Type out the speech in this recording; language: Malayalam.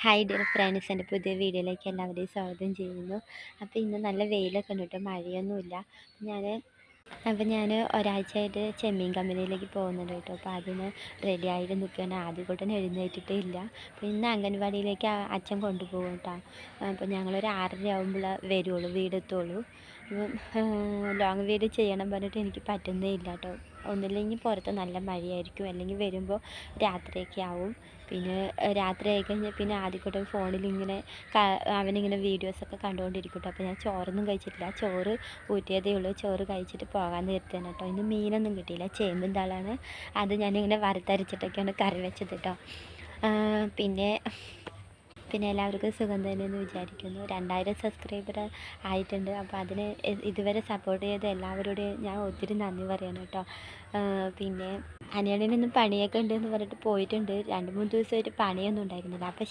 ഹായ് ഡിയർ ഫ്രണ്ട്സ്, എൻ്റെ പുതിയ വീഡിയോയിലേക്ക് എല്ലാവരെയും സ്വാഗതം ചെയ്യുന്നു. അപ്പോൾ ഇന്ന് നല്ല വെയിലൊക്കെ ഉണ്ട് കേട്ടോ, മഴയൊന്നുമില്ല. ഞാൻ ഒരാഴ്ചയായിട്ട് ചെമ്മീൻ കമ്പനിയിലേക്ക് പോകുന്നുണ്ട് കേട്ടോ. അപ്പോൾ അതിന് റെഡി ആയിട്ട് നിൽക്കുകയാണ്. ആദ്യം കൂട്ടൻ എഴുന്നേറ്റിട്ടേ ഇല്ല. അപ്പോൾ ഇന്ന് അംഗൻവാടിയിലേക്ക് അച്ഛൻ കൊണ്ടുപോകും കേട്ടോ. അപ്പോൾ ഞങ്ങളൊരു 6:30 ആകുമ്പോൾ വരുള്ളൂ, വീടെത്തുള്ളൂ. ലോങ് വീഡിയോ ചെയ്യണം പറഞ്ഞിട്ട് എനിക്ക് പറ്റുന്നേ ഇല്ല കേട്ടോ. ഒന്നില്ലെങ്കിൽ പുറത്ത് നല്ല മഴയായിരിക്കും, അല്ലെങ്കിൽ വരുമ്പോൾ രാത്രിയൊക്കെ ആവും. പിന്നെ രാത്രി ആയിക്കഴിഞ്ഞാൽ പിന്നെ ആദ്യക്കൂട്ടം ഫോണിലിങ്ങനെ അവനിങ്ങനെ വീഡിയോസൊക്കെ കണ്ടുകൊണ്ടിരിക്കും കേട്ടോ. അപ്പോൾ ഞാൻ ചോറൊന്നും കഴിച്ചിട്ടില്ല, ചോറ് ഊറ്റിയതേ ഉള്ളൂ. ചോറ് കഴിച്ചിട്ട് പോകാൻ നേരത്താണ് കേട്ടോ. ഇന്ന് മീനൊന്നും കിട്ടിയില്ല, ചേമ്പും താളാണ്. അത് ഞാനിങ്ങനെ വറുത്തരച്ചിട്ടൊക്കെയാണ് കറി വെച്ചത് കേട്ടോ. പിന്നെ എല്ലാവർക്കും സുഖം തന്നെയെന്ന് വിചാരിക്കുന്നു. 2000 സബ്സ്ക്രൈബർ ആയിട്ടുണ്ട്. അപ്പോൾ അതിന് ഇതുവരെ സപ്പോർട്ട് ചെയ്ത എല്ലാവരോടും ഞാൻ ഒത്തിരി നന്ദി പറയണം കേട്ടോ. പിന്നെ അനിയണിന് ഇന്ന് പണിയൊക്കെ ഉണ്ടെന്ന് പറഞ്ഞിട്ട് പോയിട്ടുണ്ട്. 2-3 ദിവസമായിട്ട് പണിയൊന്നും ഉണ്ടായിരുന്നില്ല. അപ്പോൾ